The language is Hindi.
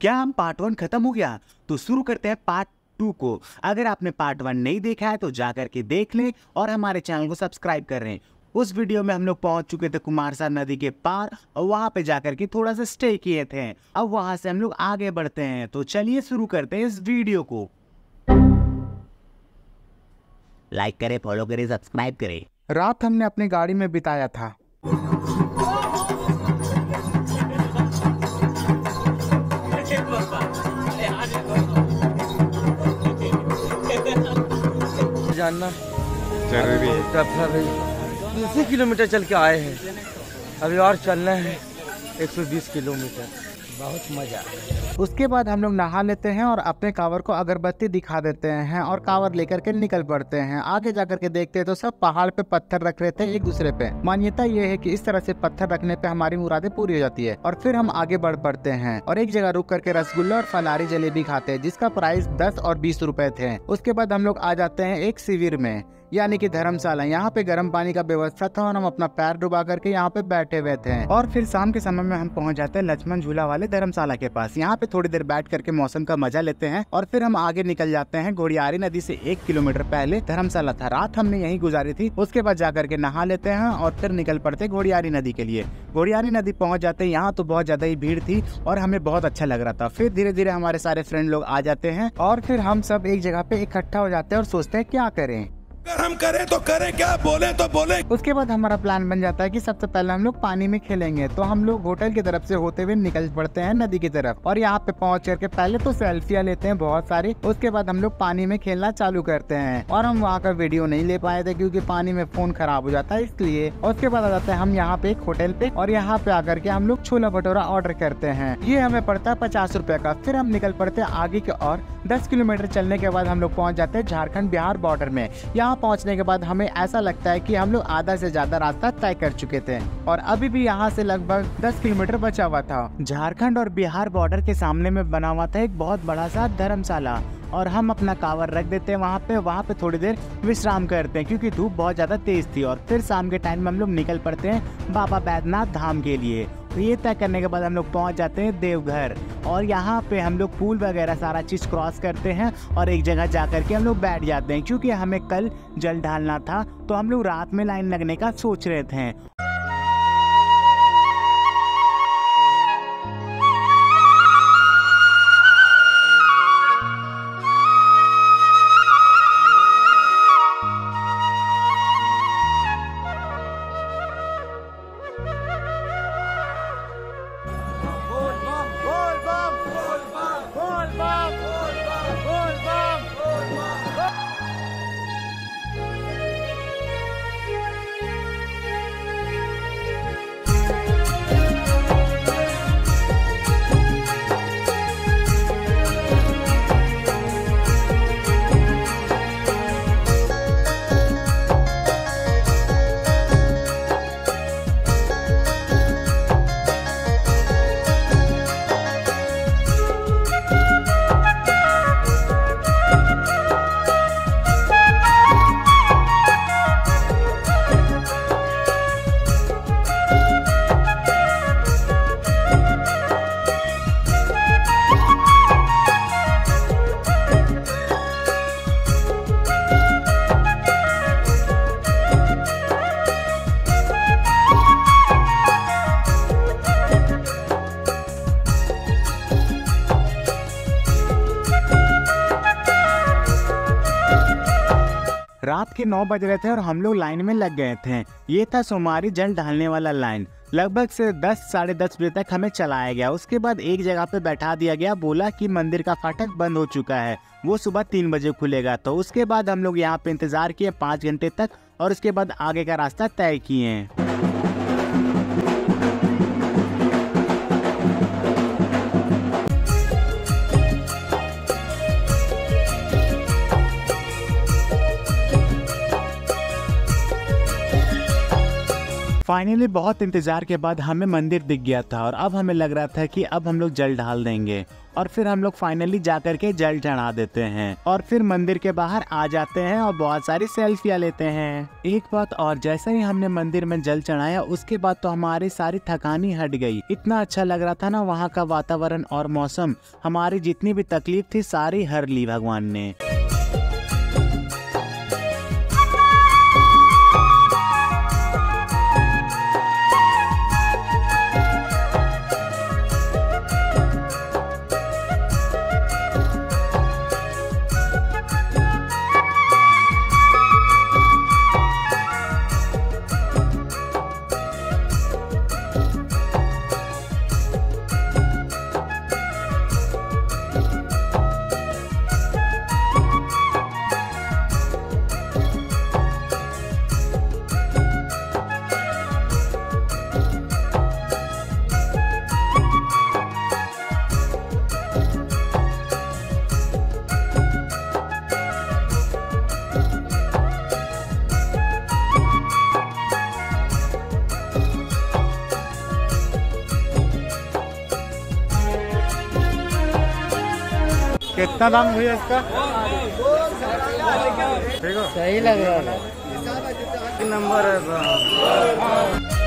क्या हम पार्ट 1 खत्म हो गया? तो शुरू करते हैं पार्ट 2 को। अगर आपने पार्ट 1 नहीं देखा है तो जाकर के देख लें और हमारे चैनल को सब्सक्राइब कर लें। उस वीडियो में हम लोग पहुंच चुके थे कुमारसा नदी के पार और वहां पे जाकर के थोड़ा सा स्टे किए थे। अब वहां से हम लोग आगे बढ़ते हैं, तो चलिए शुरू करते हैं इस वीडियो को। लाइक करें, फॉलो करें, सब्सक्राइब करें। रात हमने अपनी गाड़ी में बिताया था। जानना जरूरी है। तब भाई 20 किलोमीटर चल के आए हैं, अभी और चलना है 120 किलोमीटर। बहुत मजा। उसके बाद हम लोग नहा लेते हैं और अपने कांवर को अगरबत्ती दिखा देते हैं और कांवर लेकर के निकल पड़ते हैं। आगे जाकर के देखते हैं तो सब पहाड़ पे पत्थर रख रहे थे एक दूसरे पे। मान्यता ये है कि इस तरह से पत्थर रखने पे हमारी मुरादें पूरी हो जाती है। और फिर हम आगे बढ़ पड़ते हैं और एक जगह रुक करके रसगुल्ला और फलारी जलेबी खाते हैं, जिसका प्राइस 10 और 20 रुपए थे। उसके बाद हम लोग आ जाते हैं एक शिविर में, यानी कि धर्मशाला। यहाँ पे गर्म पानी का व्यवस्था था और हम अपना पैर डुबा करके यहाँ पे बैठे हुए थे। और फिर शाम के समय में हम पहुँच जाते हैं लक्ष्मण झूला वाले धर्मशाला के पास। यहाँ पे थोड़ी देर बैठ करके मौसम का मजा लेते हैं और फिर हम आगे निकल जाते हैं। घोड़ियारी नदी से 1 किलोमीटर पहले धर्मशाला था। रात हमने यहीं गुजारी थी। उसके बाद जाकर के नहा लेते हैं और फिर निकल पड़ते घोड़ियारी नदी के लिए। घोड़ियारी नदी पहुँच जाते हैं। यहाँ तो बहुत ज्यादा ही भीड़ थी और हमें बहुत अच्छा लग रहा था। फिर धीरे धीरे हमारे सारे फ्रेंड लोग आ जाते हैं और फिर हम सब एक जगह पे इकट्ठा हो जाते हैं और सोचते हैं क्या करें। अगर हम करें तो करें क्या, बोले तो बोले। उसके बाद हमारा प्लान बन जाता है कि सबसे पहले हम लोग पानी में खेलेंगे। तो हम लोग होटल की तरफ से होते हुए निकल पड़ते हैं नदी की तरफ और यहाँ पे पहुँच करके पहले तो सेल्फियाँ लेते हैं बहुत सारी। उसके बाद हम लोग पानी में खेलना चालू करते हैं और हम वहाँ का वीडियो नहीं ले पाए थे क्योंकि पानी में फोन खराब हो जाता है, इसलिए। उसके बाद आ जाते हैं हम यहाँ पे एक होटल पे और यहाँ पे आकर के हम लोग छोला भटूरा ऑर्डर करते हैं। ये हमें पड़ता है 50 रुपए का। फिर हम निकल पड़ते हैं आगे की और 10 किलोमीटर चलने के बाद हम लोग पहुँच जाते हैं झारखंड बिहार बॉर्डर में। यहाँ पहुँचने के बाद हमें ऐसा लगता है कि हम लोग आधा से ज्यादा रास्ता तय कर चुके थे और अभी भी यहाँ से लगभग 10 किलोमीटर बचा हुआ था। झारखंड और बिहार बॉर्डर के सामने में बना हुआ था एक बहुत बड़ा सा धर्मशाला और हम अपना कांवर रख देते हैं वहाँ पे थोड़ी देर विश्राम करते हैं क्योंकि धूप बहुत ज्यादा तेज थी। और फिर शाम के टाइम में हम लोग निकल पड़ते हैं बाबा बैद्यनाथ धाम के लिए। तो ये तय करने के बाद हम लोग पहुंच जाते हैं देवघर और यहाँ पे हम लोग पुल वगैरह सारा चीज क्रॉस करते हैं और एक जगह जा करके हम लोग बैठ जाते हैं क्योंकि हमें कल जल ढालना था। तो हम लोग रात में लाइन लगने का सोच रहे थे। रात के 9 बज रहे थे और हम लोग लाइन में लग गए थे। ये था सोमवारी जल ढालने वाला लाइन। लगभग से 10 साढ़े 10 बजे तक हमें चलाया गया। उसके बाद एक जगह पे बैठा दिया गया, बोला कि मंदिर का फाटक बंद हो चुका है, वो सुबह 3 बजे खुलेगा। तो उसके बाद हम लोग यहाँ पे इंतजार किए 5 घंटे तक और उसके बाद आगे का रास्ता तय किए। फाइनली बहुत इंतजार के बाद हमें मंदिर दिख गया था और अब हमें लग रहा था कि अब हम लोग जल ढाल देंगे और फिर हम लोग फाइनली जाकर के जल चढ़ा देते हैं और फिर मंदिर के बाहर आ जाते हैं और बहुत सारी सेल्फियां लेते हैं। एक बात और, जैसे ही हमने मंदिर में जल चढ़ाया उसके बाद तो हमारी सारी थकान ही हट गई। इतना अच्छा लग रहा था ना वहाँ का वातावरण और मौसम, हमारी जितनी भी तकलीफ थी सारी हर ली भगवान ने। कितना दाम हुआ इसका? सही लग रहा है। नंबर है।